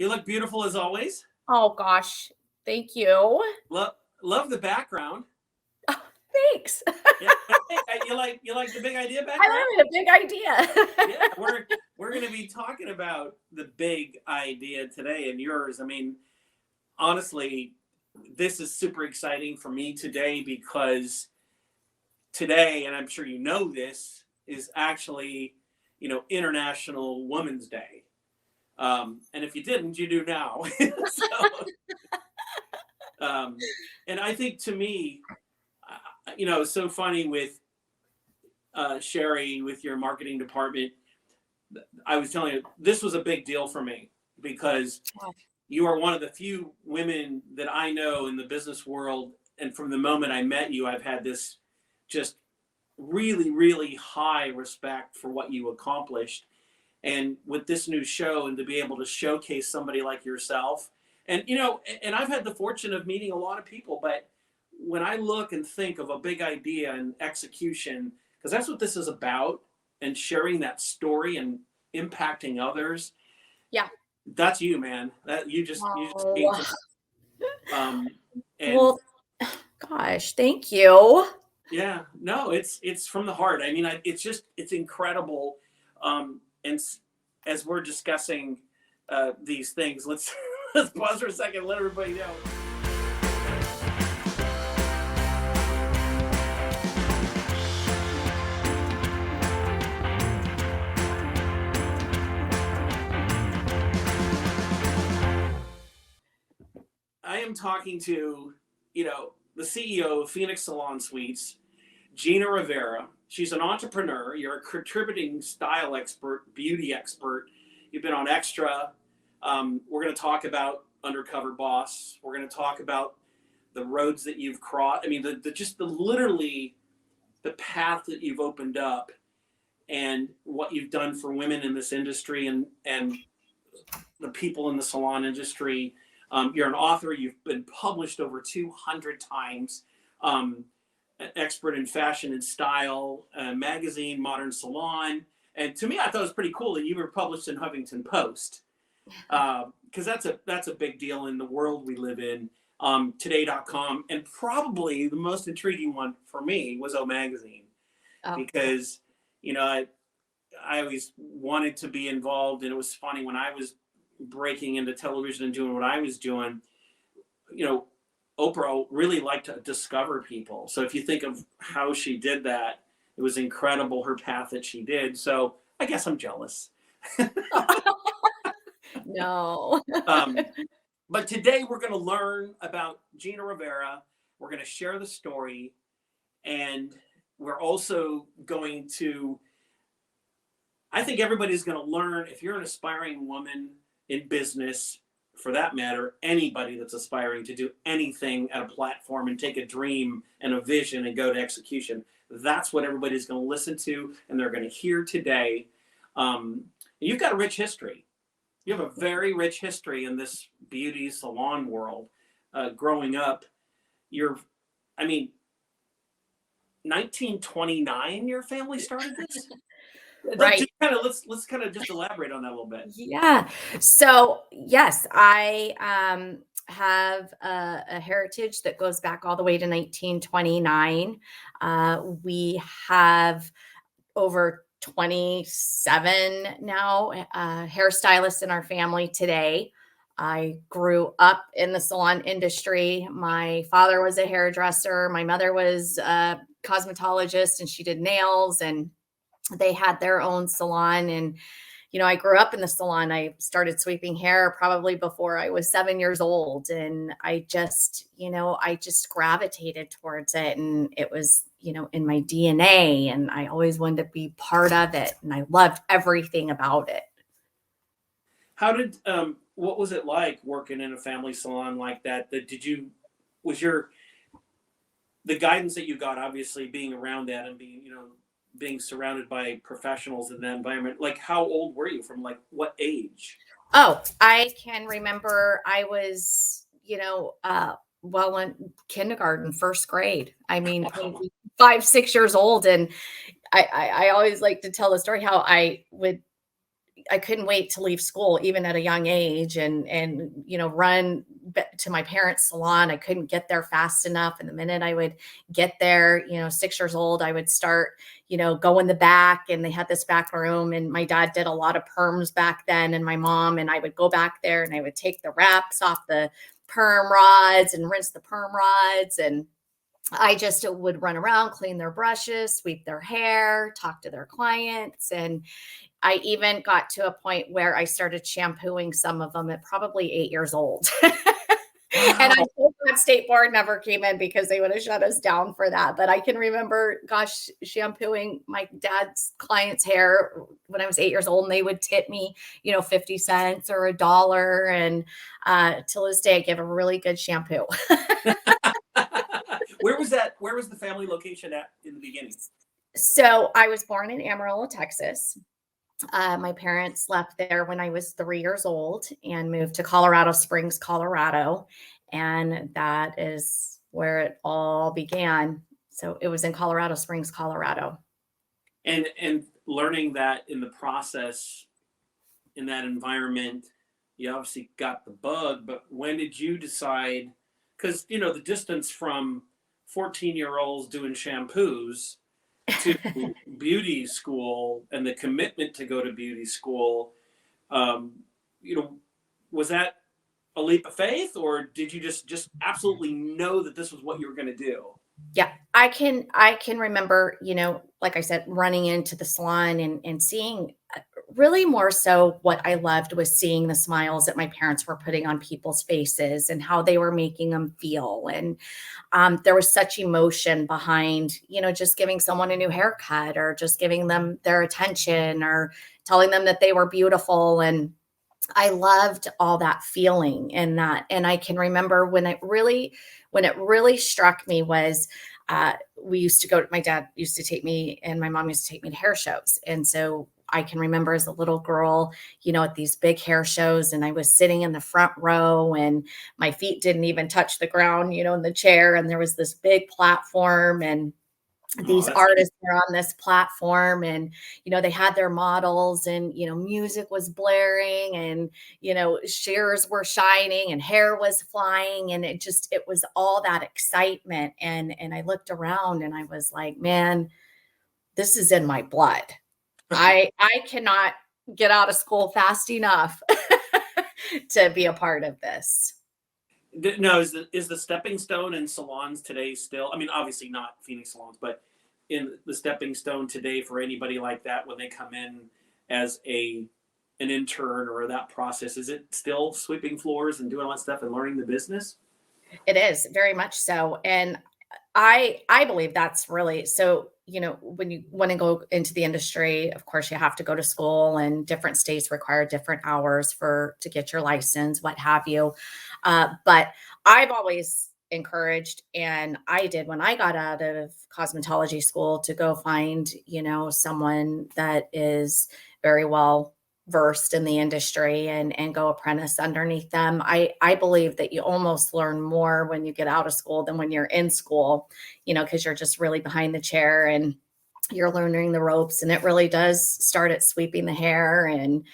You look beautiful as always. Oh gosh, thank you. Love the background. Oh, thanks. Yeah, you like the big idea I background. love it. A big idea. Yeah, we're going to be talking about the big idea today and yours. I mean, honestly, this is super exciting for me today because today, and I'm sure you know this, is actually International Women's Day. And if you didn't, you do now. So, and I think to me, it's so funny with Sherry with your marketing department. I was telling you this was a big deal for me because you are one of the few women that I know in the business world, and from the moment I met you, I've had this just really, really high respect for what you accomplished. And with this new show, and to be able to showcase somebody like yourself, and I've had the fortune of meeting a lot of people, but when I look and think of a big idea and execution, because that's what this is about, and sharing that story and impacting others, Yeah. that's you, man. That you just came Oh, to and well, gosh, thank you. yeah, no, it's from the heart. I mean, it's incredible. And as we're discussing these things, let's let's pause for a second, let everybody know. I am talking to, the CEO of Phoenix Salon Suites, Gina Rivera. She's an entrepreneur. You're a contributing style expert, beauty expert. You've been on Extra. We're going to talk about Undercover Boss. We're going to talk about the roads that you've crossed. I mean, just literally the path that you've opened up and what you've done for women in this industry and the people in the salon industry. You're an author. You've been published over 200 times. An expert in fashion and style, magazine, Modern Salon. And to me, I thought it was pretty cool that you were published in Huffington Post, because that's a big deal in the world we live in. Today.com, and probably the most intriguing one for me was O Magazine, because I always wanted to be involved, and it was funny when I was breaking into television and doing what I was doing. Oprah really liked to discover people. So if you think of how she did that, it was incredible, her path that she did. So I guess I'm jealous. No. But today we're going to learn about Gina Rivera. We're going to share the story. And we're also going to, I think everybody's going to learn, if you're an aspiring woman in business, for that matter, anybody that's aspiring to do anything at a platform and take a dream and a vision and go to execution, that's what everybody's going to listen to and they're going to hear today. You've got a rich history. You have a very rich history in this beauty salon world. Growing up, 1929, your family started this? Right. Let's kind of just elaborate on that a little bit. Yeah. So, yes, I have a heritage that goes back all the way to 1929. We have over 27 now hairstylists in our family today. I grew up in the salon industry. My father was a hairdresser. My mother was a cosmetologist, and she did nails, and they had their own salon. And I grew up in the salon. I started sweeping hair probably before I was 7 years old. And I just gravitated towards it. And it was, in my DNA, and I always wanted to be part of it. And I loved everything about it. What was it like working in a family salon like that? The guidance that you got, obviously being around that and being surrounded by professionals in that environment, like how old were you, from like what age? Oh, I can remember I was, in kindergarten, first grade. I mean, Wow. 5, 6 years old. And I always like to tell the story how I would, I couldn't wait to leave school even at a young age and run to my parents' salon. I couldn't get there fast enough. And the minute I would get there, 6 years old, I would start, go in the back, and they had this back room, and my dad did a lot of perms back then, and my mom, and I would go back there and I would take the wraps off the perm rods and rinse the perm rods. And I just would run around, clean their brushes, sweep their hair, talk to their clients. And I even got to a point where I started shampooing some of them at probably 8 years old. And I'm Wow. so glad State Board never came in, because they would have shut us down for that. But I can remember, gosh, shampooing my dad's clients' hair when I was 8 years old, and they would tip me, 50 cents or $1. And till this day, I give a really good shampoo. Where was that? Where was the family location at in the beginning? So I was born in Amarillo, Texas. My parents left there when I was 3 years old and moved to Colorado Springs, Colorado. And that is where it all began. So it was in Colorado Springs, Colorado. And learning that in the process, in that environment, you obviously got the bug. But when did you decide? Because the distance from 14-year-olds doing shampoos to beauty school, and the commitment to go to beauty school, um, you know, was that a leap of faith, or did you just absolutely know that this was what you were going to do? Yeah, I can remember, like I said, running into the salon and seeing, really more so what I loved was seeing the smiles that my parents were putting on people's faces and how they were making them feel. And there was such emotion behind, just giving someone a new haircut, or just giving them their attention, or telling them that they were beautiful. And I loved all that feeling and that. And I can remember when it really struck me was, my dad used to take me, and my mom used to take me to hair shows. And so I can remember as a little girl, at these big hair shows, and I was sitting in the front row, and my feet didn't even touch the ground, in the chair. And there was this big platform, and Oh, these that's artists were on this platform, and they had their models, and music was blaring, and shears were shining, and hair was flying, and it was all that excitement. And I looked around, and I was like, man, this is in my blood. I cannot get out of school fast enough to be a part of this. no. Is the stepping stone in salons today still? I mean, obviously not Phoenix salons, but in the stepping stone today for anybody like that when they come in as an intern or that process, is it still sweeping floors and doing all that stuff and learning the business? It is very much so. And I believe that's really so, when you want to go into the industry, of course you have to go to school, and different states require different hours to get your license, what have you. But I've always encouraged, and I did when I got out of cosmetology school, to go find, someone that is very well versed in the industry, and go apprentice underneath them. I believe that you almost learn more when you get out of school than when you're in school, because you're just really behind the chair, and you're learning the ropes. And it really does start at sweeping the hair, and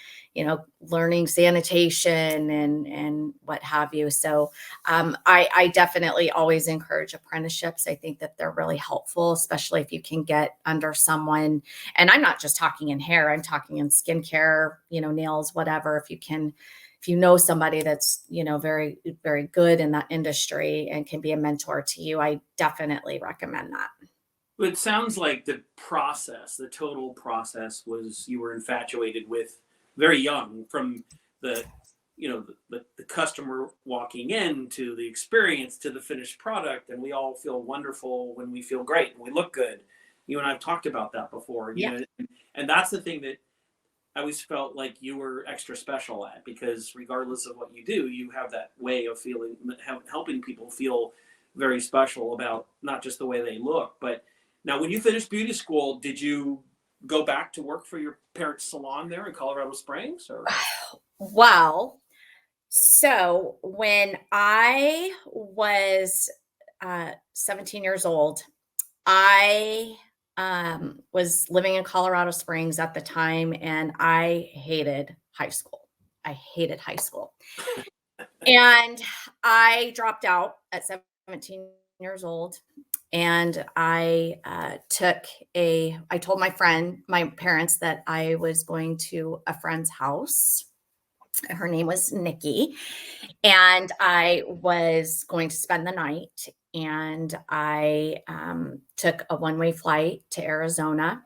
learning sanitation and what have you. So I definitely always encourage apprenticeships. I think that they're really helpful, especially if you can get under someone. And I'm not just talking in hair, I'm talking in skincare, nails, whatever. If you know somebody that's, very, very good in that industry and can be a mentor to you, I definitely recommend that. It sounds like the total process was you were infatuated with very young, from the the customer walking in to the experience to the finished product, and we all feel wonderful when we feel great and we look good. You and I've talked about that before, Yeah. and that's the thing that I always felt like you were extra special at, because regardless of what you do, you have that way of helping people feel very special about not just the way they look. But now, when you finished beauty school, did you go back to work for your parents' salon there in Colorado Springs, or? Well, so when I was 17 years old, I was living in Colorado Springs at the time, and I hated high school. I hated high school. And I dropped out at 17 years old. And I I told my parents that I was going to a friend's house. Her name was Nikki. And I was going to spend the night. And I took a one-way flight to Arizona.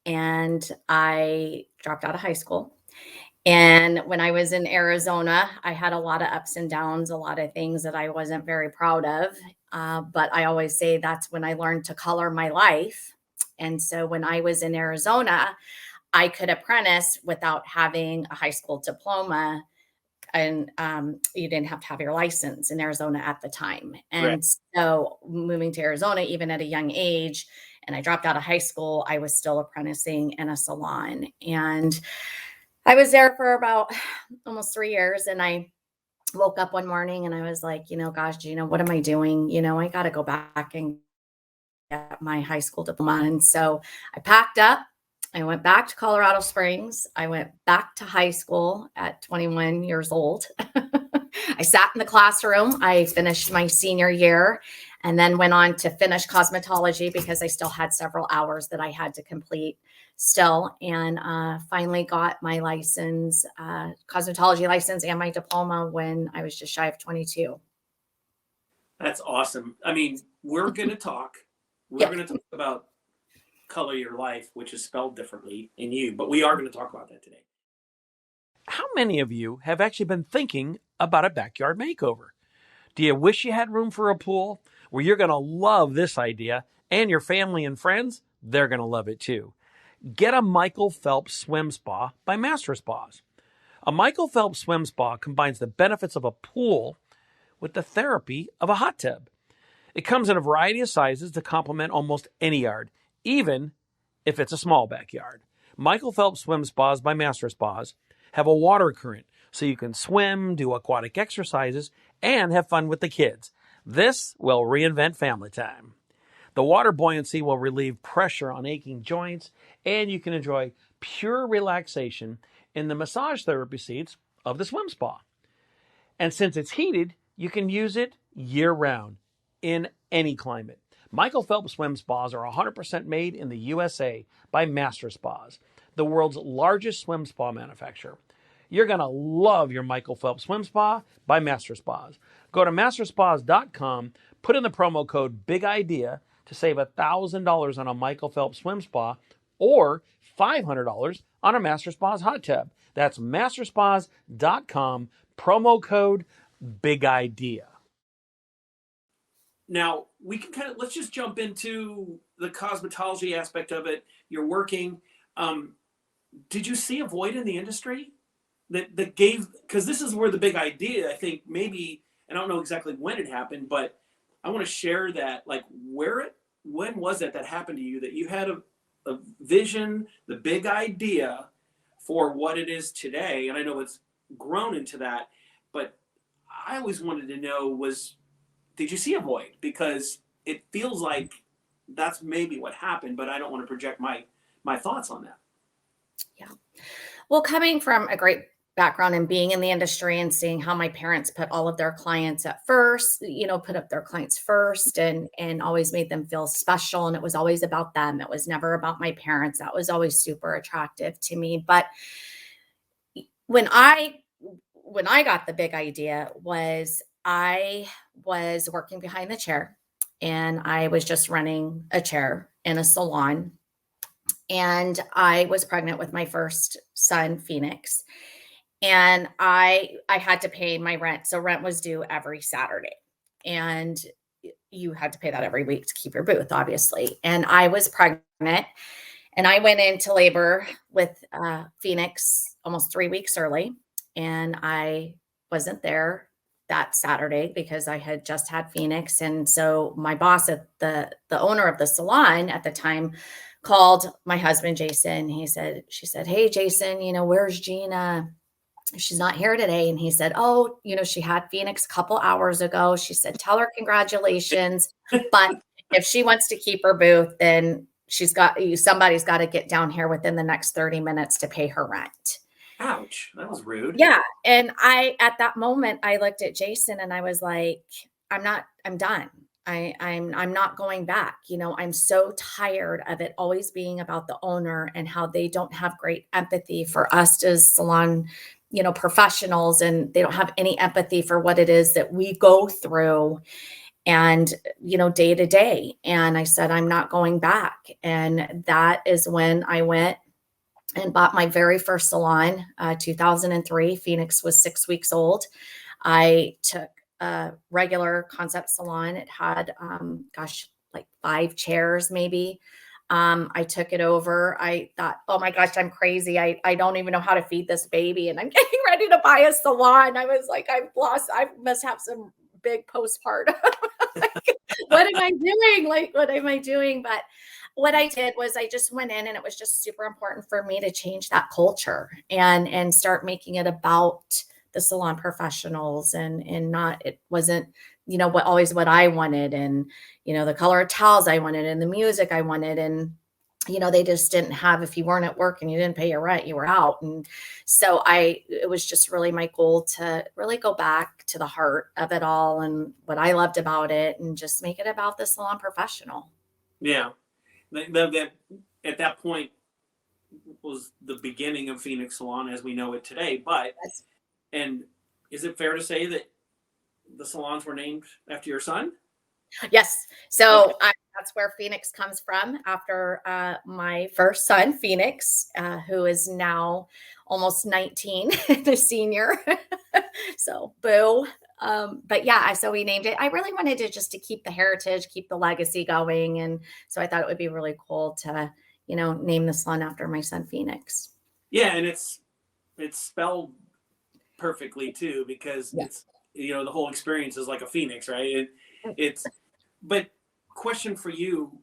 And I dropped out of high school. And when I was in Arizona, I had a lot of ups and downs, a lot of things that I wasn't very proud of. But I always say that's when I learned to color my life. And so when I was in Arizona, I could apprentice without having a high school diploma. And you didn't have to have your license in Arizona at the time. Right. And so moving to Arizona, even at a young age, and I dropped out of high school, I was still apprenticing in a salon. And I was there for about almost 3 years, and I woke up one morning and I was like, gosh, Gina, what am I doing? I got to go back and get my high school diploma. And so I packed up. I went back to Colorado Springs. I went back to high school at 21 years old. I sat in the classroom. I finished my senior year and then went on to finish cosmetology because I still had several hours that I had to complete still, and finally got my license, cosmetology license, and my diploma when I was just shy of 22. That's awesome. I mean, we're going to talk. We're Yeah. going to talk about Color Your Life, which is spelled differently in you, but we are going to talk about that today. How many of you have actually been thinking about a backyard makeover? Do you wish you had room for a pool? Well, you're going to love this idea, and your family and friends, they're going to love it too. Get a Michael Phelps Swim Spa by Master Spas. A Michael Phelps Swim Spa combines the benefits of a pool with the therapy of a hot tub. It comes in a variety of sizes to complement almost any yard, even if it's a small backyard. Michael Phelps Swim Spas by Master Spas have a water current so you can swim, do aquatic exercises, and have fun with the kids. This will reinvent family time. The water buoyancy will relieve pressure on aching joints, and you can enjoy pure relaxation in the massage therapy seats of the swim spa. And since it's heated, you can use it year-round in any climate. Michael Phelps Swim Spas are 100% made in the USA by Master Spas, the world's largest swim spa manufacturer. You're going to love your Michael Phelps Swim Spa by Master Spas. Go to masterspas.com, put in the promo code BIGIDEA to save $1,000 on a Michael Phelps Swim Spa or $500 on a Master Spas hot tub. That's masterspas.com, promo code BIGIDEA. Now, we can let's just jump into the cosmetology aspect of it. You're working. Did you see a void in the industry that gave, because this is where the big idea, I think, maybe, I don't know exactly when it happened, but I want to share that, like, when was that happened to you, that you had a vision, the big idea for what it is today? And I know it's grown into that, but I always wanted to know did you see a void? Because it feels like that's maybe what happened, but I don't want to project my thoughts on that. Yeah. Well, coming from a great background and being in the industry and seeing how my parents put all of their clients at first, put up their clients first and always made them feel special. And it was always about them. It was never about my parents. That was always super attractive to me. But when I got the big idea was I was working behind the chair and I was just running a chair in a salon. And I was pregnant with my first son, Phoenix. And I had to pay my rent. So rent was due every Saturday. And you had to pay that every week to keep your booth, obviously. And I was pregnant and I went into labor with Phoenix almost 3 weeks early. And I wasn't there that Saturday because I had just had Phoenix. And so my boss at the owner of the salon at the time called my husband, Jason. She said, "Hey, Jason, where's Gina? She's not here today." And he said, "Oh, she had Phoenix a couple hours ago." She said, "Tell her congratulations. But if she wants to keep her booth, then somebody's got to get down here within the next 30 minutes to pay her rent. Ouch, that was rude. Yeah. And at that moment, I looked at Jason and I was like, I'm done. I'm not going back. I'm so tired of it always being about the owner and how they don't have great empathy for us as salon, professionals, and they don't have any empathy for what it is that we go through and, day to day. And I said, I'm not going back. And that is when I went and bought my very first salon, 2003. Phoenix was 6 weeks old. I took a regular concept salon. It had, like 5 chairs maybe. I took it over. I thought, oh my gosh, I'm crazy. I don't even know how to feed this baby. And I'm getting ready to buy a salon. I was like, I must have some big postpartum. Like, what am I doing? Like, what am I doing? But what I did was I just went in, and it was just super important for me to change that culture and start making it about the salon professionals and not, it wasn't, what I wanted, and, the color of towels I wanted and the music I wanted. And, they just didn't have, if you weren't at work and you didn't pay your rent, you were out. And so it was just really my goal to really go back to the heart of it all and what I loved about it and just make it about the salon professional. Yeah. That at that point was the beginning of Phoenix Salon as we know it today. But, and is it fair to say that the salons were named after your son? Yes. So Okay. That's where Phoenix comes from, after my first son, Phoenix, who is now almost 19, the senior. So boo. But yeah, so we named it. I really wanted to keep the heritage, keep the legacy going. And so I thought it would be really cool to, name the salon after my son, Phoenix. Yeah, and it's spelled perfectly too, because Yes. it's the whole experience is like a phoenix, right? But question for you: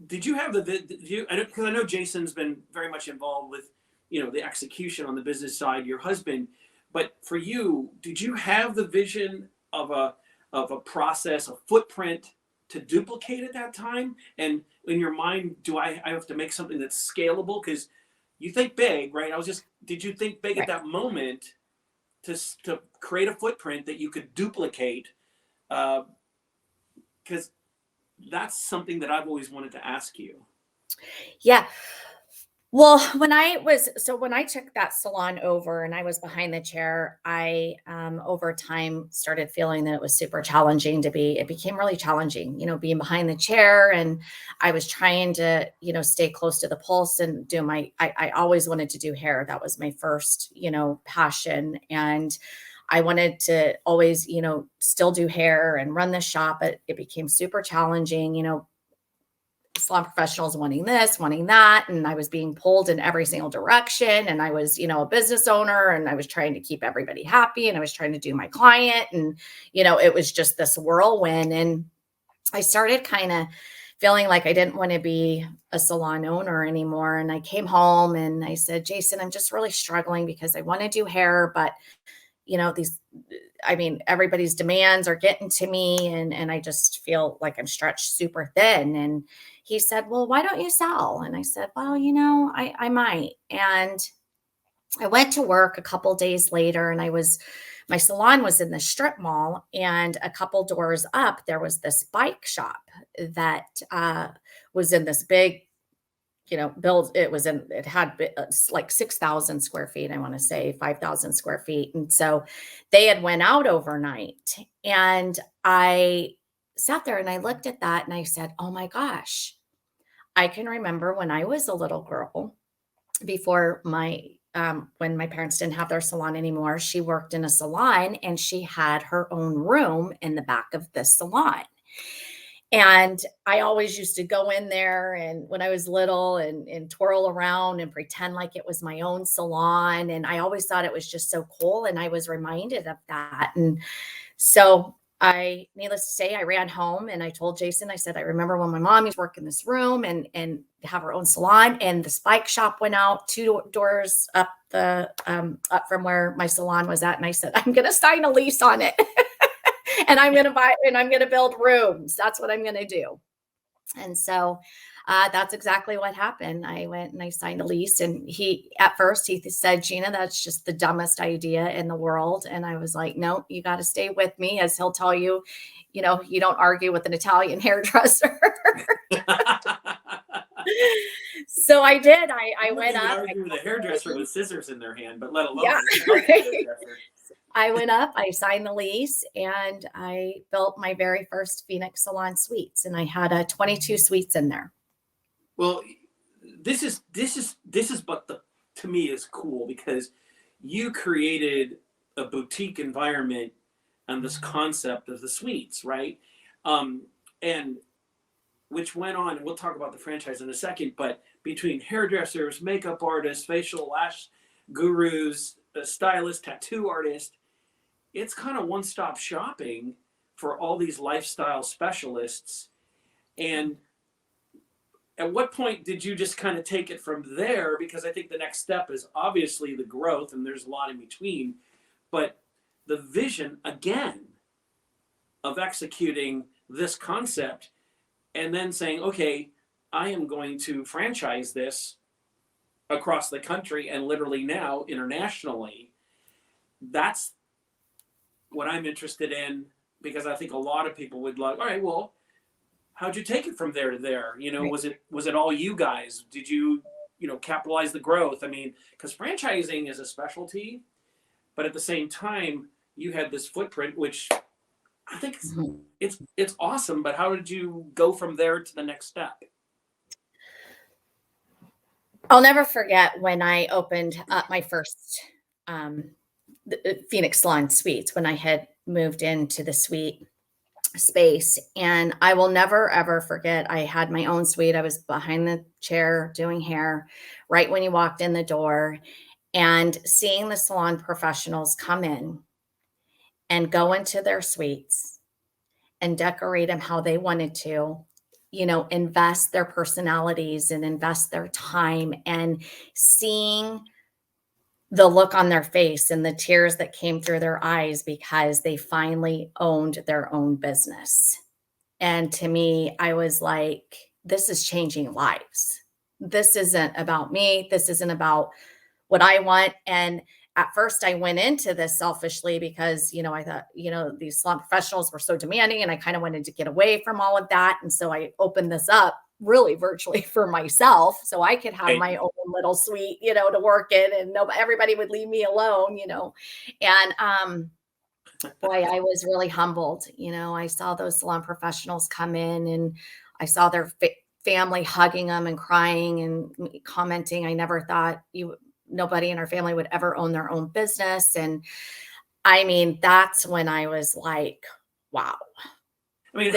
did you have because I know Jason's been very much involved with the execution on the business side, your husband, but for you, did you have the vision of a process, a footprint to duplicate at that time? And in your mind, I have to make something that's scalable? Because you think big, right? Did you think big at that moment to create a footprint that you could duplicate? Because that's something that I've always wanted to ask you. Yeah. Well, when I took that salon over and I was behind the chair, I, over time started feeling that it was super challenging it became really challenging, being behind the chair. And I was trying to, stay close to the pulse and I always wanted to do hair. That was my first, passion. And I wanted to always, still do hair and run the shop, but it became super challenging, salon professionals wanting this, wanting that. And I was being pulled in every single direction. And I was, a business owner, and I was trying to keep everybody happy, and I was trying to do my client. And, it was just this whirlwind. And I started kind of feeling like I didn't want to be a salon owner anymore. And I came home and I said, Jason, I'm just really struggling because I want to do hair, but everybody's demands are getting to me, and I just feel like I'm stretched super thin. And he said, well, why don't you sell? And I said, well, I might. And I went to work a couple days later, and my salon was in the strip mall, and a couple doors up, there was this bike shop that was in this big, it had like 6,000 square feet. I want to say 5,000 square feet. And so they had went out overnight, and I sat there and I looked at that and I said, oh my gosh, I can remember when I was a little girl, before when my parents didn't have their salon anymore, she worked in a salon, and she had her own room in the back of the salon. And I always used to go in there, and when I was little, and twirl around and pretend like it was my own salon. And I always thought it was just so cool. And I was reminded of that. And so needless to say, I ran home and I told Jason, I said, I remember when my mom used to work in this room and have her own salon, and the bike shop went out 2 doors up up from where my salon was at. And I said, I'm going to sign a lease on it. And I'm going to buy, and I'm going to build rooms. That's what I'm going to do. And so That's exactly what happened. I went and I signed a lease, and at first he said, Gina, that's just the dumbest idea in the world. And I was like, no, you got to stay with me, as he'll tell you, you don't argue with an Italian hairdresser. So I did. I don't went even up. argue with a hairdresser with scissors in their hand, but let alone Yeah. an Italian hairdresser. I went up, I signed the lease, and I built my very first Phoenix Salon Suites, and I had 22 suites in there. Well, this is what to me is cool, because you created a boutique environment and this concept of the suites, right? And which went on, and we'll talk about the franchise in a second, but between hairdressers, makeup artists, facial lash gurus, stylists, tattoo artists, it's kind of one-stop shopping for all these lifestyle specialists. And at what point did you just kind of take it from there? Because I think the next step is obviously the growth, and there's a lot in between, but the vision again of executing this concept and then saying, okay, I am going to franchise this across the country and literally now internationally. That's what I'm interested in, because I think a lot of people would like, all right, well, how'd you take it from there to there? Right. Was it all you guys? Did you, capitalize the growth? I mean, because franchising is a specialty, but at the same time, you had this footprint, which I think it's awesome. But how did you go from there to the next step? I'll never forget when I opened up my first Phoenix Salon Suites, when I had moved into the suite space. And I will never, ever forget, I had my own suite. I was behind the chair doing hair right when you walked in the door, and seeing the salon professionals come in and go into their suites and decorate them how they wanted to, invest their personalities and invest their time, and seeing the look on their face and the tears that came through their eyes because they finally owned their own business. And to me, I was like, this is changing lives. This isn't about me. This isn't about what I want. And at first I went into this selfishly because, I thought, these salon professionals were so demanding, and I kind of wanted to get away from all of that. And so I opened this up really virtually for myself, so I could have my own little suite, to work in, and everybody would leave me alone, and, boy, I was really humbled. I saw those salon professionals come in, and I saw their family hugging them and crying and commenting, I never thought nobody in our family would ever own their own business. And I mean, that's when I was like, wow. I mean,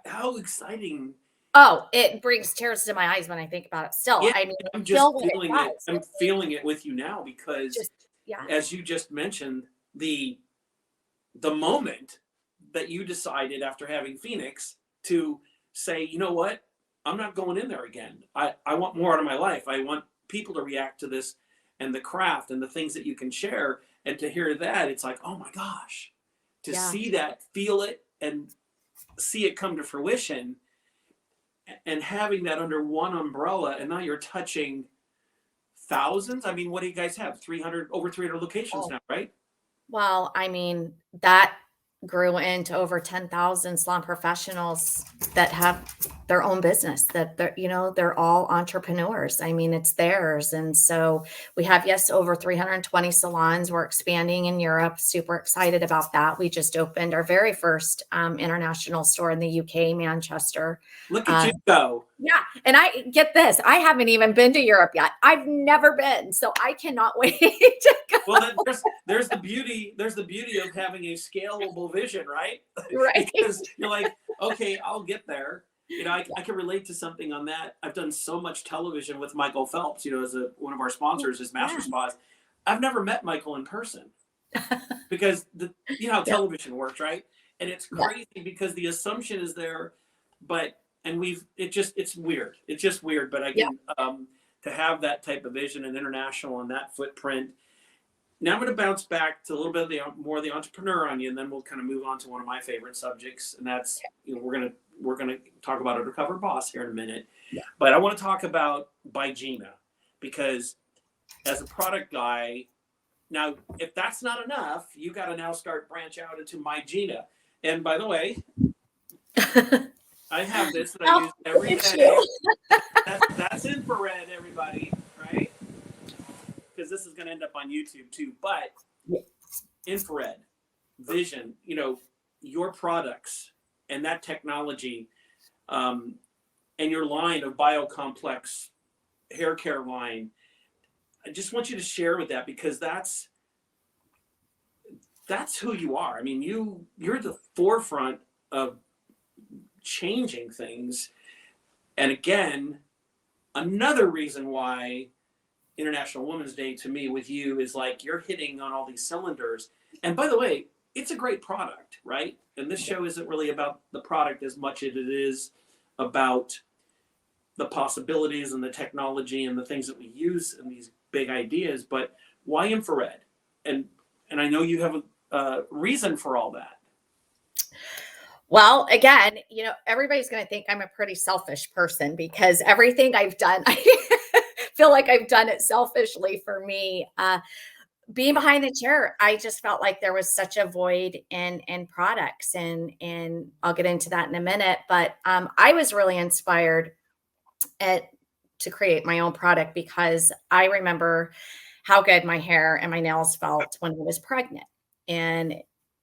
how exciting. Oh, it brings tears to my eyes when I think about it still. Yeah, I mean, I'm just feeling it. I'm feeling it with you now, because yeah, as you just mentioned, the moment that you decided after having Phoenix to say, you know what, I'm not going in there again. I want more out of my life. I want people to react to this and the craft and the things that you can share. And to hear that, it's like, oh my gosh, to see that, feel it, and see it come to fruition, and having that under one umbrella. And now you're touching thousands. I mean, what do you guys have? Over 300 locations now, right? Well, I mean, that grew into over 10,000 salon professionals that have their own business, that they're all entrepreneurs. I mean, it's theirs. And so we have, over 320 salons. We're expanding in Europe. Super excited about that. We just opened our very first international store in the UK, Manchester. Look at you go. Yeah. And I get this, I haven't even been to Europe yet. I've never been. So I cannot wait to go. Well, there's the beauty of having a scalable vision, right? Right. Because you're like, okay, I'll get there. I can relate to something on that. I've done so much television with Michael Phelps, as one of our sponsors, his Master Spas. I've never met Michael in person because how television works, right? And it's crazy because the assumption is there, but it's weird. It's just weird. But I can to have that type of vision and international and that footprint. now I'm going to bounce back to a little bit of the more of the entrepreneur on you, and then we'll kind of move on to one of my favorite subjects, and that's, you know, we're gonna talk about Undercover Boss here in a minute. Yeah. But I want to talk about by Gina, because as a product guy, now if that's not enough, you got to now start branch out into my Gina. And by the way, I have this that I use every day. That's infrared, everybody, right? Because this is going to end up on YouTube too. But infrared vision, you know, your products and that technology, and your line of biocomplex hair care line, I just want you to share with that, because that's who you are. I mean, you're the forefront of changing things. And again, another reason why International Women's Day to me with you is like you're hitting on all these cylinders. And by the way, it's a great product, right? And this show isn't really about the product as much as it is about the possibilities and the technology and the things that we use in these big ideas. But why infrared? And I know you have a reason for all that. Well, again, you know, everybody's going to think I'm a pretty selfish person, because everything I've done, I feel like I've done it selfishly for me. Being behind the chair, I just felt like there was such a void in products, and I'll get into that in a minute. But I was really inspired to create my own product, because I remember how good my hair and my nails felt when I was pregnant. And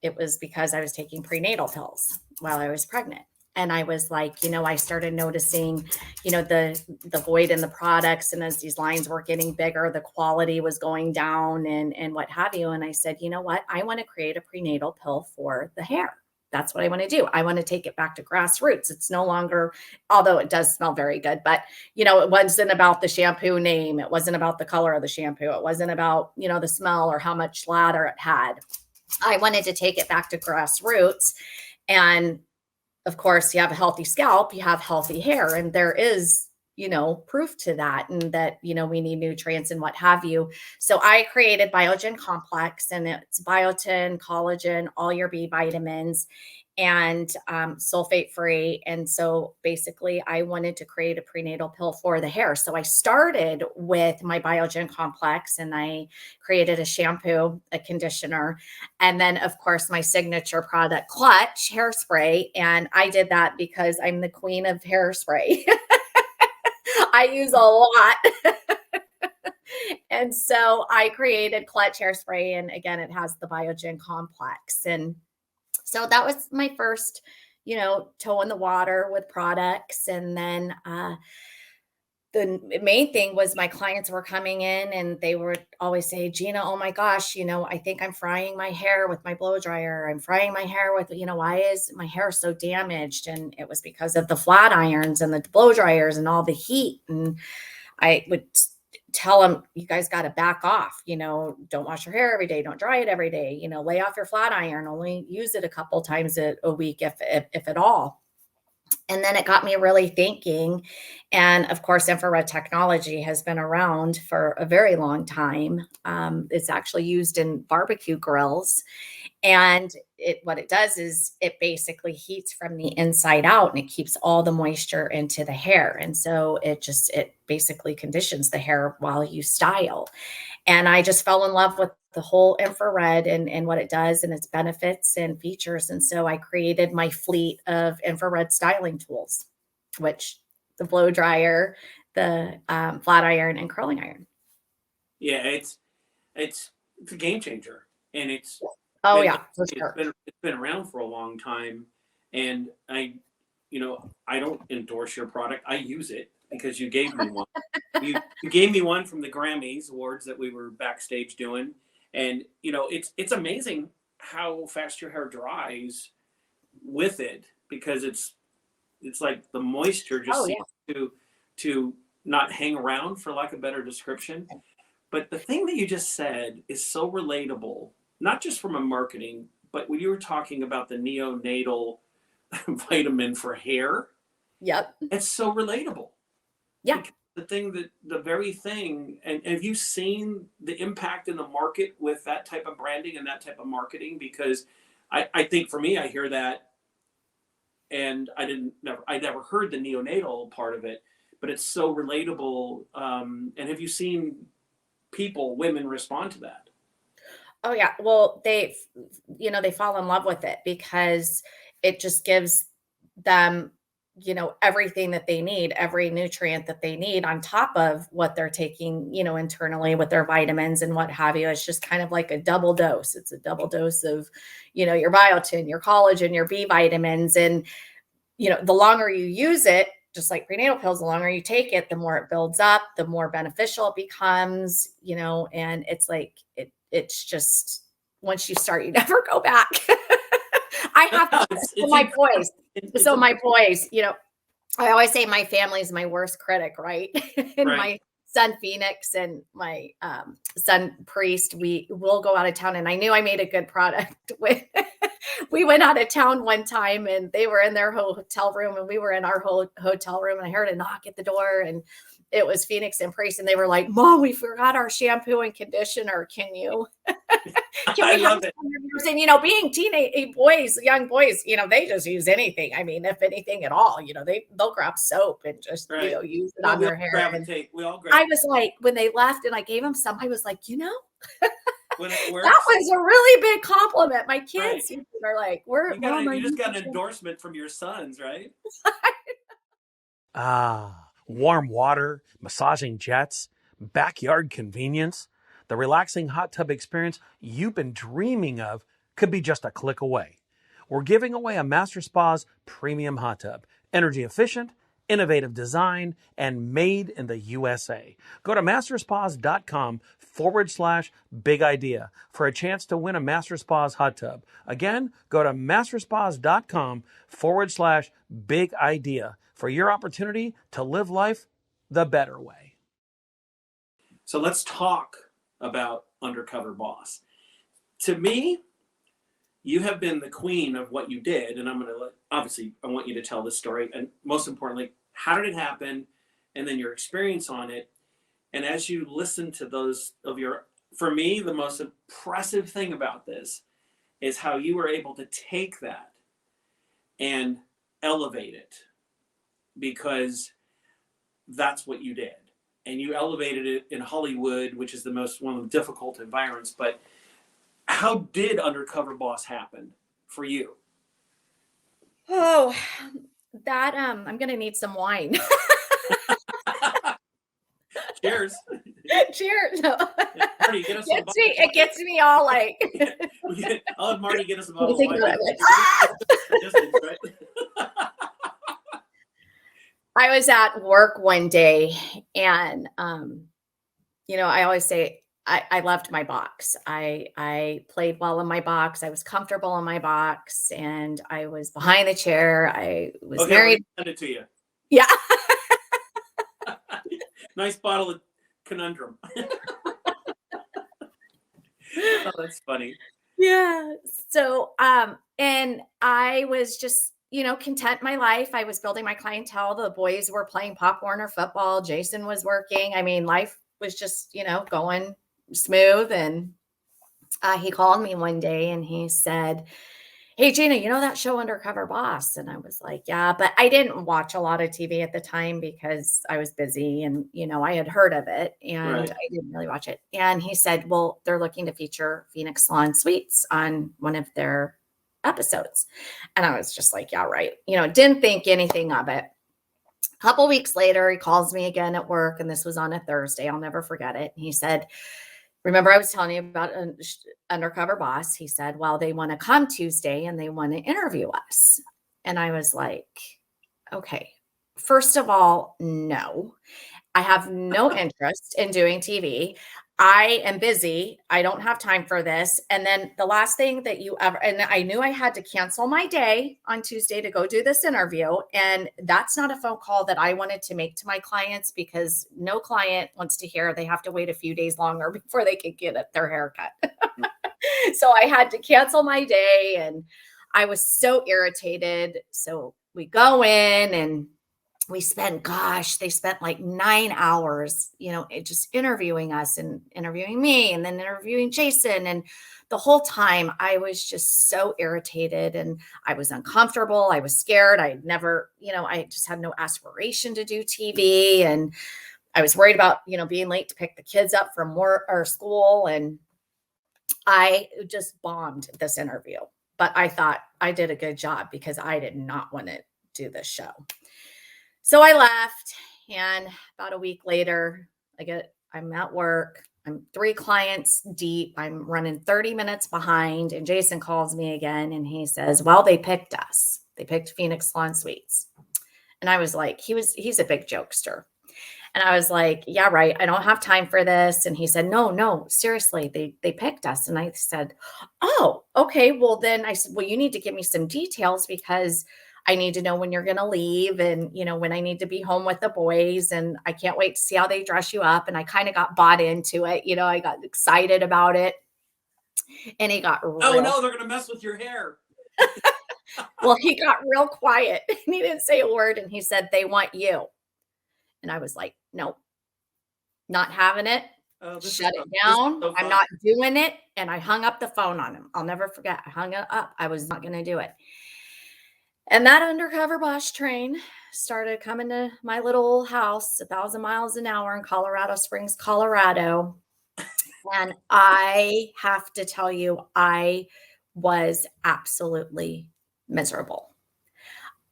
it was because I was taking prenatal pills while I was pregnant. And I was like, you know, I started noticing, you know, the void in the products. And as these lines were getting bigger, the quality was going down and what have you. And I said, you know what? I want to create a prenatal pill for the hair. That's what I want to do. I want to take it back to grassroots. It's no longer, although it does smell very good, but, you know, it wasn't about the shampoo name. It wasn't about the color of the shampoo. It wasn't about, you know, the smell or how much lather it had. I wanted to take it back to grassroots. And of course, you have a healthy scalp, you have healthy hair, and there is, you know, proof to that, and that, you know, we need nutrients and what have you. So I created Biogen Complex, and it's biotin, collagen, all your B vitamins, and sulfate free. And so basically I wanted to create a prenatal pill for the hair. So I started with my Biogen Complex, and I created a shampoo, a conditioner, and then of course my signature product, Clutch Hairspray. And I did that because I'm the queen of hairspray. I use a lot. And so I created Clutch Hairspray. And again, it has the Biogen Complex. And so that was my first, you know, toe in the water with products. And then the main thing was my clients were coming in and they would always say, Gina, oh my gosh, you know, I think I'm frying my hair with my blow dryer. I'm frying my hair with, you know, why is my hair so damaged? And it was because of the flat irons and the blow dryers and all the heat. And I would tell them, you guys got to back off, you know, don't wash your hair every day. Don't dry it every day, you know, lay off your flat iron, only use it a couple times a week, if at all. And then it got me really thinking. And of course, infrared technology has been around for a very long time. It's actually used in barbecue grills. And what it does is it basically heats from the inside out, and it keeps all the moisture into the hair. And so it basically conditions the hair while you style. And I just fell in love with the whole infrared and what it does and its benefits and features. And so I created my fleet of infrared styling tools, which the blow dryer, the flat iron, and curling iron. Yeah, it's a game changer, and it's Oh been, yeah, for sure. it's been around for a long time. And I don't endorse your product. I use it because you gave me one. you gave me one from the Grammys Awards that we were backstage doing. And, you know, it's amazing how fast your hair dries with it, because it's like the moisture just seems to not hang around, for lack of a better description. But the thing that you just said is so relatable, not just from a marketing, but when you were talking about the neonatal vitamin for hair. Yep. It's so relatable. Yeah. the very thing, and have you seen the impact in the market with that type of branding and that type of marketing? Because I think for me, I hear that, and I never heard the neonatal part of it, but it's so relatable. And have you seen women respond to that? Oh yeah. Well, they fall in love with it because it just gives them, everything that they need, every nutrient that they need on top of what they're taking, internally with their vitamins and what have you. It's just kind of like a double dose. It's a double dose of, your biotin, your collagen, your B vitamins. And, the longer you use it, just like prenatal pills, the longer you take it, the more it builds up, the more beneficial it becomes, and it's like, it's just, once you start, you never go back. I have It's my boys. it's So my boys, I always say my family is my worst critic, right? And Right. my son Phoenix and my son Priest, we will go out of town. And I knew I made a good product when we went out of town one time and they were in their hotel room and we were in our whole hotel room, and I heard a knock at the door, and it was Phoenix and Priest, and they were like, "Mom, we forgot our shampoo and conditioner. Can I we have love it. some of yours?" And being teenage boys, young boys, they just use anything. I mean, if anything at all, they'll grab soap and just Right. use it Well, on we their all hair. gravitate. We all I gravitate was like, when they left and I gave them some, I was like, when it works. that was a really big compliment. My Right. kids are like, You just got an endorsement from your sons, right? Warm water, massaging jets, backyard convenience. The relaxing hot tub experience you've been dreaming of could be just a click away. We're giving away a Master Spa's premium hot tub, energy efficient, innovative design, and made in the USA. Go to masterspas.com/big idea for a chance to win a Master Spas hot tub. Again, go to masterspas.com/big idea for your opportunity to live life the better way. So let's talk about Undercover Boss. To me, you have been the queen of what you did, and obviously, I want you to tell this story, and most importantly, how did it happen, and then your experience on it. And as you listen to those for me, the most impressive thing about this is how you were able to take that and elevate it, because that's what you did. And you elevated it in Hollywood, which is one of the difficult environments. But how did Undercover Boss happen for you? Oh, that I'm gonna need some wine. Cheers. Cheers. Marty, get us some It gets me all like I'll have Marty get us a bottle of think wine. about it, like, Distance, right? I was at work one day and I always say I loved my box. I played well in my box. I was comfortable in my box, and I was behind the chair. I was Okay, married. I'll send it to you. Yeah. Nice bottle of Conundrum. Oh, that's funny. Yeah. So, and I was just, content in my life. I was building my clientele. The boys were playing popcorn or football. Jason was working. I mean, life was just, going smooth. And he called me one day and he said, "Hey, Gina, you know that show Undercover Boss?" And I was like, "Yeah," but I didn't watch a lot of TV at the time because I was busy and, I had heard of it and Right. I didn't really watch it. And he said, "Well, they're looking to feature Phoenix Salon Suites on one of their episodes." And I was just like, "Yeah, right." Didn't think anything of it. A couple weeks later, he calls me again at work, and this was on a Thursday. I'll never forget it. He said, "Remember I was telling you about an Undercover Boss?" He said, "Well, they want to come Tuesday and they want to interview us." And I was like, "Okay, first of all, no. I have no interest in doing TV. I am busy. I don't have time for this." And then the last thing that and I knew I had to cancel my day on Tuesday to go do this interview. And that's not a phone call that I wanted to make to my clients, because no client wants to hear they have to wait a few days longer before they can get their haircut. So I had to cancel my day and I was so irritated. So we go in and they spent like 9 hours, just interviewing us and interviewing me and then interviewing Jason. And the whole time I was just so irritated and I was uncomfortable. I was scared. I never, I just had no aspiration to do TV. And I was worried about, being late to pick the kids up from work or school. And I just bombed this interview, but I thought I did a good job because I did not want to do this show. So I left, and about a week later, I'm at work. I'm 3 clients deep. I'm running 30 minutes behind, and Jason calls me again, and he says, "Well, they picked us. They picked Phoenix Salon Suites." And I was like, he's a big jokester. And I was like, "Yeah, right. I don't have time for this." And he said, No, seriously, they picked us. And I said, "Oh, okay. Well, then," I said, "well, you need to give me some details because I need to know when you're going to leave and, when I need to be home with the boys. And I can't wait to see how they dress you up." And I kind of got bought into it. I got excited about it. And he got Oh, no, they're going to mess with your hair. Well, he got real quiet and he didn't say a word. And he said, "They want you." And I was like, "Nope, not having it. Shut it down. I'm not doing it." And I hung up the phone on him. I'll never forget. I hung it up. I was not going to do it. And that undercover boss train started coming to my little house 1,000 miles an hour in Colorado Springs, Colorado. And I have to tell you, I was absolutely miserable.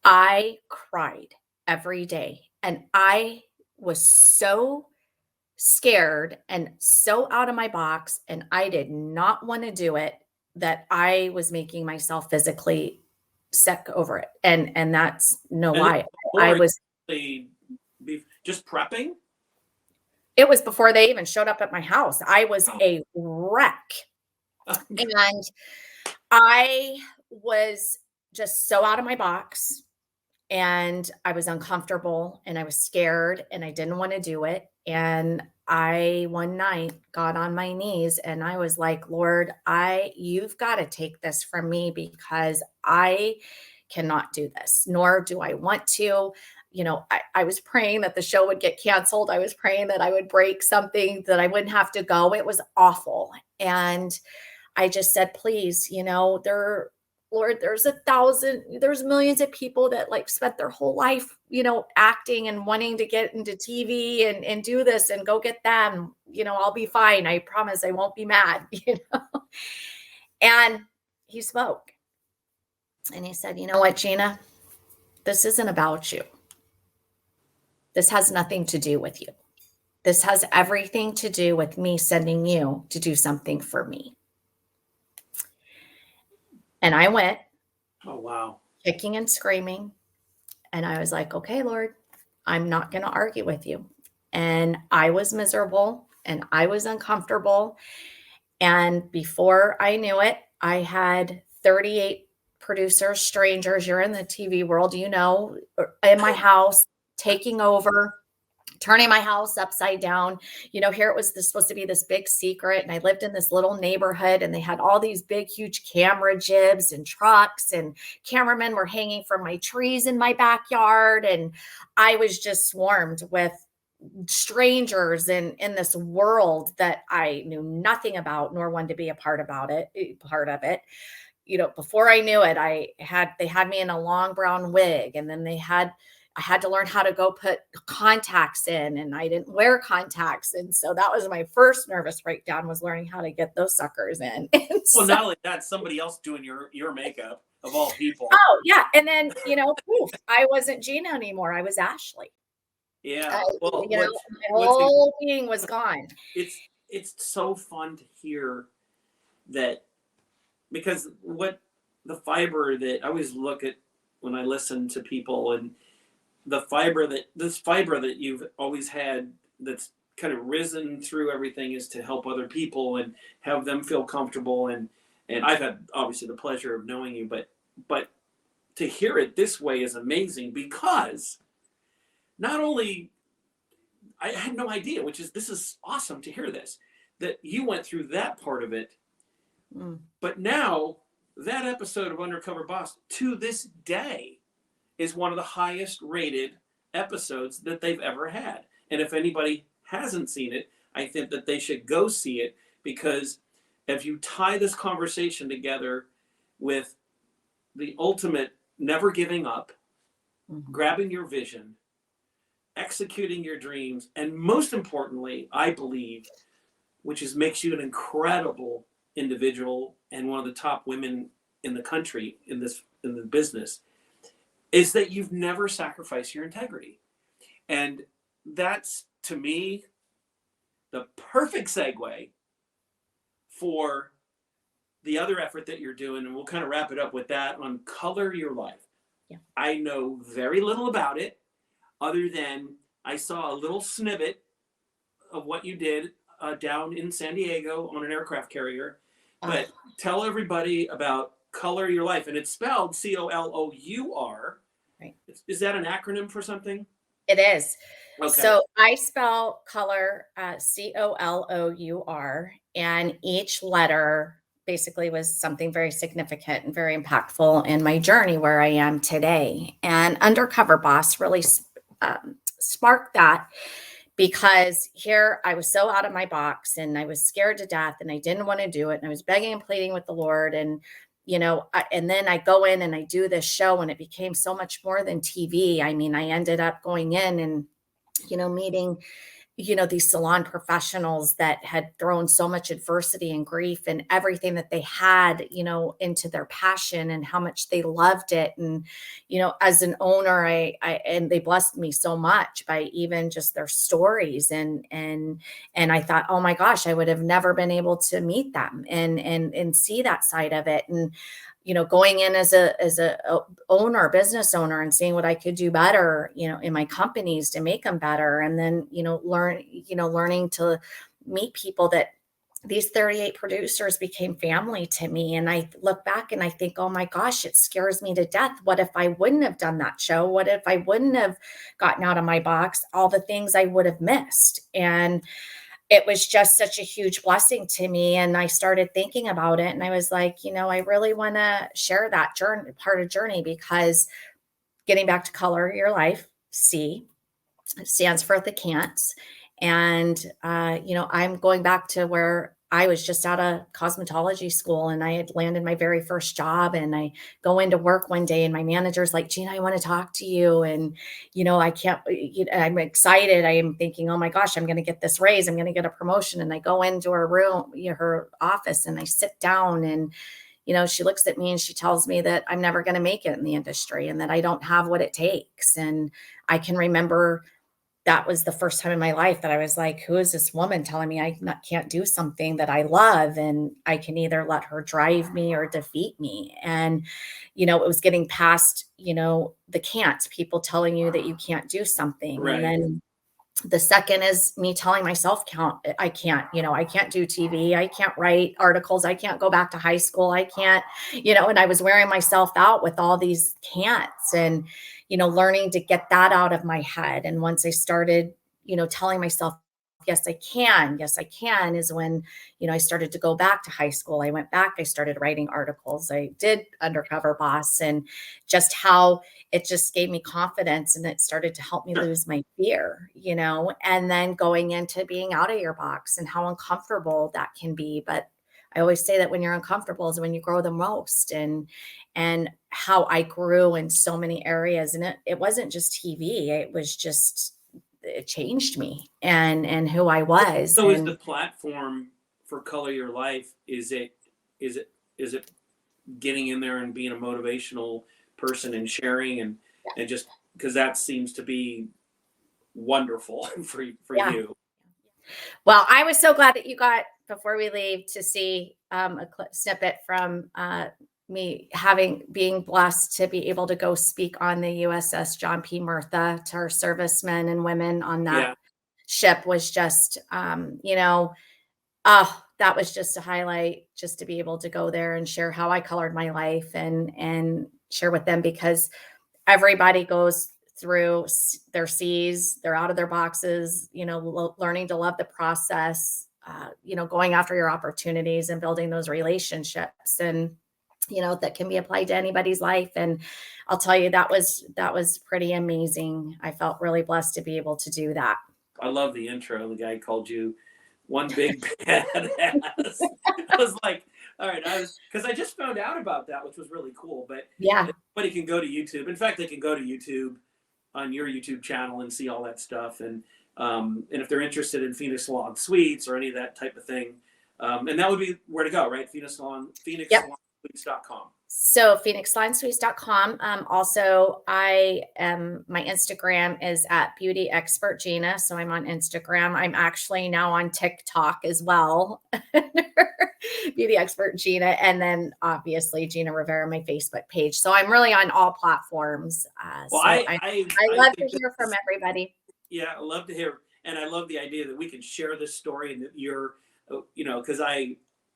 I cried every day. And I was so scared and so out of my box. And I did not want to do it that I was making myself physically sick over it. And that's no lie. I was just prepping. It was before they even showed up at my house. I was a wreck. And I was just so out of my box and I was uncomfortable and I was scared and I didn't want to do it. And I one night got on my knees and I was like, "Lord, you've got to take this from me because I cannot do this, nor do I want to." I was praying that the show would get canceled. I was praying that I would break something, that I wouldn't have to go. It was awful. And I just said, "Please, Lord, there's millions of people that like spent their whole life, acting and wanting to get into TV and do this and go get them. I'll be fine. I promise I won't be mad." And he spoke and he said, "You know what, Gina, this isn't about you. This has nothing to do with you. This has everything to do with me sending you to do something for me." And I went. Oh, wow. Kicking and screaming. And I was like, "Okay, Lord, I'm not going to argue with you." And I was miserable and I was uncomfortable. And before I knew it, I had 38 producers, strangers, you're in the TV world, in my house, taking over, turning my house upside down. Here it was supposed to be this big secret. And I lived in this little neighborhood and they had all these big, huge camera jibs and trucks and cameramen were hanging from my trees in my backyard. And I was just swarmed with strangers in this world that I knew nothing about, nor wanted to be a part of it. Before I knew it, they had me in a long brown wig, and then I had to learn how to go put contacts in, and I didn't wear contacts. And so that was my first nervous breakdown, was learning how to get those suckers in. Well, not only that, somebody else doing your makeup, of all people. Oh yeah. And then, poof, I wasn't Gina anymore. I was Ashley. Yeah. Well, my whole being was gone. It's so fun to hear that, because what the fiber that I always look at when I listen to people, and this fiber that you've always had that's kind of risen through everything, is to help other people and have them feel comfortable. And I've had obviously the pleasure of knowing you, but to hear it this way is amazing, because not only I had no idea, this is awesome to hear this, that you went through that part of it. But now that episode of Undercover Boss to this day is one of the highest rated episodes that they've ever had. And if anybody hasn't seen it, I think that they should go see it, because if you tie this conversation together with the ultimate never giving up, grabbing your vision, executing your dreams, and most importantly, I believe, which is makes you an incredible individual and one of the top women in the country in the business, is that you've never sacrificed your integrity. And that's, to me, the perfect segue for the other effort that you're doing. And we'll kind of wrap it up with that on Color Your Life. Yeah. I know very little about it, other than I saw a little snippet of what you did down in San Diego on an aircraft carrier. But tell everybody about Color Your Life. And it's spelled COLOUR. Right. Is that an acronym for something? It is. Okay. So I spell color COLOUR, and each letter basically was something very significant and very impactful in my journey where I am today. And Undercover Boss really sparked that, because here I was so out of my box and I was scared to death and I didn't want to do it. And I was begging and pleading with the Lord. And, and then I go in and I do this show, and it became so much more than TV. I mean, I ended up going in and, meeting, these salon professionals that had thrown so much adversity and grief and everything that they had, into their passion and how much they loved it. And, as an owner, and they blessed me so much by even just their stories. And I thought, oh my gosh, I would have never been able to meet them and see that side of it. And, going in as a business owner, and seeing what I could do better, in my companies to make them better. And then, learning to meet people that these 38 producers became family to me. And I look back and I think, oh my gosh, it scares me to death. What if I wouldn't have done that show? What if I wouldn't have gotten out of my box? All the things I would have missed. And it was just such a huge blessing to me. And I started thinking about it, and I was like, I really want to share that journey, because getting back to Color Your Life, C stands for the can'ts. And, I'm going back to where I was just out of cosmetology school, and I had landed my very first job, and I go into work one day and my manager's like, Gina, I want to talk to you. And, I can't, I'm excited. I am thinking, oh my gosh, I'm going to get this raise. I'm going to get a promotion. And I go into her room, her office, and I sit down, and, she looks at me and she tells me that I'm never going to make it in the industry, and that I don't have what it takes. And I can remember that was the first time in my life that I was like, who is this woman telling me I can't do something that I love, and I can either let her drive me or defeat me? And, it was getting past, the can'ts, people telling you that you can't do something. Right. And then the second is me telling myself, I can't do TV. I can't write articles. I can't go back to high school. I can't, and I was wearing myself out with all these can'ts, and, learning to get that out of my head. And once I started, telling myself, yes, I can, is when, I started to go back to high school. I went back, I started writing articles. I did Undercover Boss, and just how it just gave me confidence, and it started to help me lose my fear, and then going into being out of your box and how uncomfortable that can be. But I always say that when you're uncomfortable is when you grow the most. And how I grew in so many areas. And it wasn't just TV. It was just, it changed me and who I was. So is the platform for Color Your Life, is it getting in there and being a motivational person and sharing and just because that seems to be wonderful for you. Well, I was so glad that you got, before we leave, to see a snippet from me being blessed to be able to go speak on the USS John P. Murtha to our servicemen and women on that ship. Was just, that was just a highlight, just to be able to go there and share how I colored my life and share with them, because everybody goes through their C's, they're out of their boxes, learning to love the process, going after your opportunities and building those relationships. And that can be applied to anybody's life. And I'll tell you, that was pretty amazing. I felt really blessed to be able to do that. I love the intro. The guy called you one big badass. I was like, all right, because I just found out about that, which was really cool. But Yeah. everybody can go to YouTube. In fact, they can go to YouTube on your YouTube channel and see all that stuff. And if they're interested in Phoenix Salon Suites or any of that type of thing, and that would be where to go, right? PhoenixSalonSuites.com. So PhoenixSalonSuites.com. Also, my Instagram is at Beauty Expert Gina. So I'm on Instagram. I'm actually now on TikTok as well. Beauty Expert Gina. And then obviously Gina Rivera, my Facebook page. So I'm really on all platforms. Well, I love to hear from everybody. Yeah, I love to hear. And I love the idea that we can share this story and that you're, because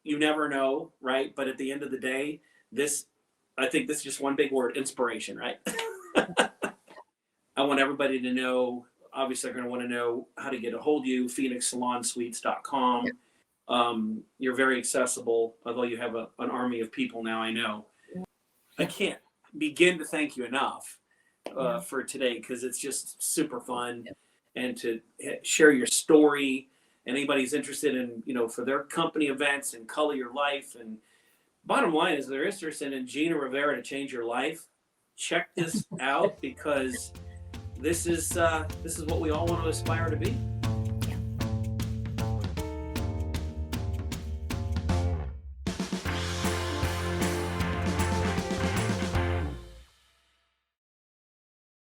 you never know, right? But at the end of the day, I think this is just one big word, inspiration, right? I want everybody to know, obviously they're going to want to know how to get a hold of you, PhoenixSalonSuites.com. You're very accessible, although you have an army of people now, I know. I can't begin to thank you enough for today, because it's just super fun. And to share your story, and anybody's interested in, for their company events and color your life. And bottom line is, they're interested in Gina Rivera to change your life. Check this out, because this is what we all want to aspire to be.